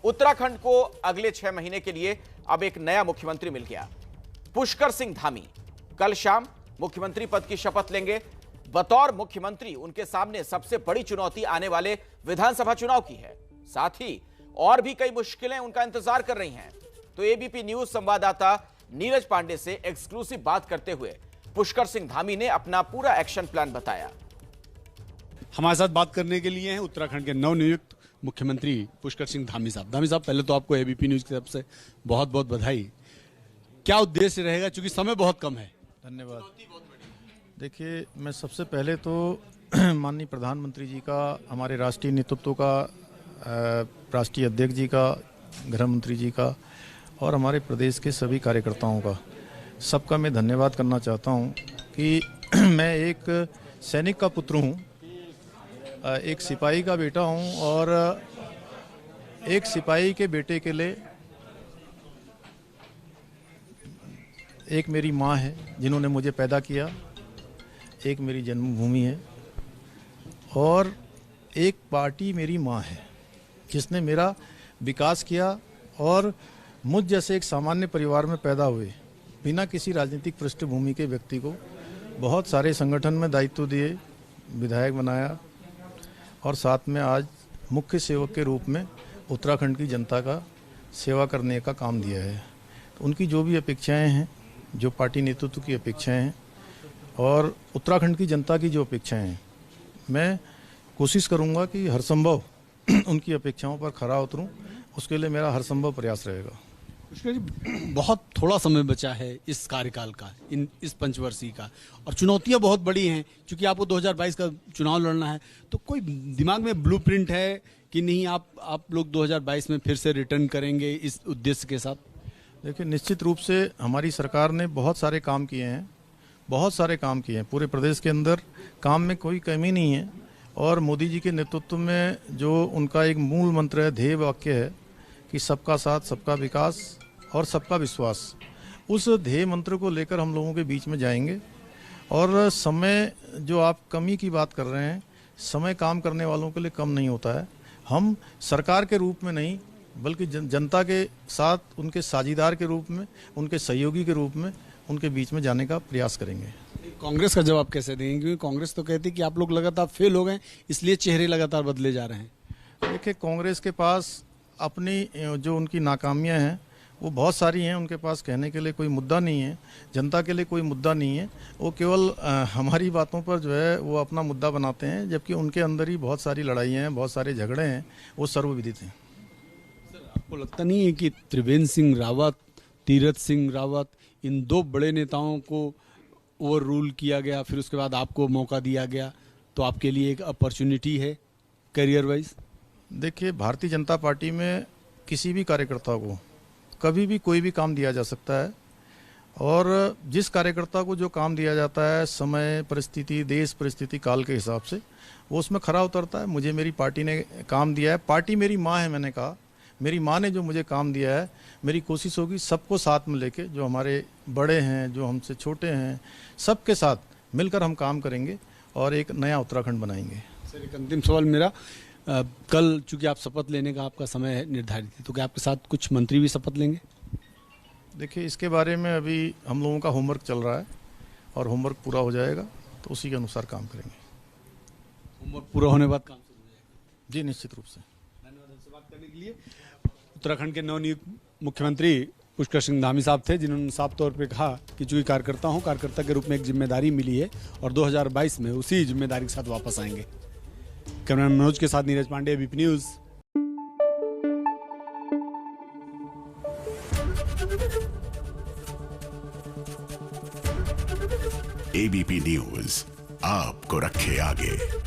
उत्तराखंड को अगले 6 महीने के लिए अब एक नया मुख्यमंत्री मिल गया। पुष्कर सिंह धामी कल शाम मुख्यमंत्री पद की शपथ लेंगे। बतौर मुख्यमंत्री उनके सामने सबसे बड़ी चुनौती आने वाले विधानसभा चुनाव की है। साथ ही और भी कई मुश्किलें उनका इंतजार कर रही हैं। तो एबीपी न्यूज संवाददाता नीरज पांडे से एक्सक्लूसिव बात करते हुए पुष्कर सिंह धामी ने अपना पूरा एक्शन प्लान बताया। हमारे साथ बात करने के लिए हैं उत्तराखंड के नवनियुक्त मुख्यमंत्री पुष्कर सिंह धामी साहब। धामी साहब, पहले तो आपको एबीपी न्यूज की तरफ से बहुत बहुत बधाई। क्या उद्देश्य रहेगा, चूंकि समय बहुत कम है? धन्यवाद। देखिए, मैं सबसे पहले तो माननीय प्रधानमंत्री जी का, हमारे राष्ट्रीय नेतृत्व का, राष्ट्रीय अध्यक्ष जी का, गृह मंत्री जी का और हमारे प्रदेश के सभी कार्यकर्ताओं का, सबका मैं धन्यवाद करना चाहता हूं कि मैं एक सैनिक का पुत्र हूं, एक सिपाही का बेटा हूं और एक सिपाही के बेटे के लिए एक मेरी माँ है जिन्होंने मुझे पैदा किया, एक मेरी जन्मभूमि है और एक पार्टी मेरी माँ है जिसने मेरा विकास किया और मुझ जैसे एक सामान्य परिवार में पैदा हुए बिना किसी राजनीतिक पृष्ठभूमि के व्यक्ति को बहुत सारे संगठन में दायित्व दिए, विधायक बनाया और साथ में आज मुख्य सेवक के रूप में उत्तराखंड की जनता का सेवा करने का काम दिया है। तो उनकी जो भी अपेक्षाएं हैं, जो पार्टी नेतृत्व की अपेक्षाएं हैं और उत्तराखंड की जनता की जो अपेक्षाएं हैं, मैं कोशिश करूंगा कि हर संभव उनकी अपेक्षाओं पर खरा उतरूं। उसके लिए मेरा हर संभव प्रयास रहेगा। पुष्कर जी, बहुत थोड़ा समय बचा है इस कार्यकाल का, इस पंचवर्षीय का, और चुनौतियां बहुत बड़ी हैं। क्योंकि आपको 2022 का चुनाव लड़ना है, तो कोई दिमाग में ब्लूप्रिंट है कि नहीं आप लोग 2022 में फिर से रिटर्न करेंगे इस उद्देश्य के साथ? देखिए, निश्चित रूप से हमारी सरकार ने बहुत सारे काम किए हैं, बहुत सारे काम किए हैं। पूरे प्रदेश के अंदर काम में कोई कमी नहीं है और मोदी जी के नेतृत्व में जो उनका एक मूल मंत्र है, ध्येय वाक्य है कि सबका साथ, सबका विकास और सबका विश्वास, उस ध्येय मंत्र को लेकर हम लोगों के बीच में जाएंगे। और समय, जो आप कमी की बात कर रहे हैं, समय काम करने वालों के लिए कम नहीं होता है। हम सरकार के रूप में नहीं बल्कि जनता के साथ, उनके साझीदार के रूप में, उनके सहयोगी के रूप में उनके बीच में जाने का प्रयास करेंगे। कांग्रेस का जवाब कैसे देंगे? क्योंकि कांग्रेस तो कहती है कि आप लोग लगातार फेल हो गए, इसलिए चेहरे लगातार बदले जा रहे हैं। देखिए, कांग्रेस के पास अपनी जो उनकी नाकामियां हैं वो बहुत सारी हैं। उनके पास कहने के लिए कोई मुद्दा नहीं है, जनता के लिए कोई मुद्दा नहीं है। वो केवल हमारी बातों पर जो है वो अपना मुद्दा बनाते हैं, जबकि उनके अंदर ही बहुत सारी लड़ाइयाँ हैं, बहुत सारे झगड़े हैं, वो सर्वविदित हैं। सर, आपको लगता नहीं है कि त्रिवेंद्र सिंह रावत, तीरथ सिंह रावत, इन दो बड़े नेताओं को ओवर रूल किया गया, फिर उसके बाद आपको मौका दिया गया, तो आपके लिए एक अपॉर्चुनिटी है करियर वाइज? देखिए, भारतीय जनता पार्टी में किसी भी कार्यकर्ता को कभी भी कोई भी काम दिया जा सकता है और जिस कार्यकर्ता को जो काम दिया जाता है, समय, परिस्थिति, देश परिस्थिति, काल के हिसाब से वो उसमें खरा उतरता है। मुझे मेरी पार्टी ने काम दिया है, पार्टी मेरी माँ है। मैंने कहा, मेरी माँ ने जो मुझे काम दिया है, मेरी कोशिश होगी सबको साथ में लेके, जो हमारे बड़े हैं, जो हमसे छोटे हैं, सबके साथ मिलकर हम काम करेंगे और एक नया उत्तराखंड बनाएंगे। सर, एक अंतिम सवाल मेरा, कल चूंकि आप शपथ लेने का आपका समय निर्धारित है, तो क्या आपके साथ कुछ मंत्री भी शपथ लेंगे? देखिए, इसके बारे में अभी हम लोगों का होमवर्क चल रहा है और होमवर्क पूरा हो जाएगा तो उसी के अनुसार काम करेंगे। होमवर्क पूरा होने के बाद काम शुरू हो जाएगा? जी, निश्चित रूप से। धन्यवाद हमसे बात करने के लिए। उत्तराखंड के नवनियुक्त मुख्यमंत्री पुष्कर सिंह धामी साहब थे, जिन्होंने साफ तौर पे कहा कि चूंकि कार्यकर्ता के रूप में एक जिम्मेदारी मिली है और 2022 में उसी जिम्मेदारी के साथ वापस आएंगे। कैमरामैन मनोज के साथ नीरज पांडे, एबीपी न्यूज। एबीपी न्यूज आपको रखे आगे।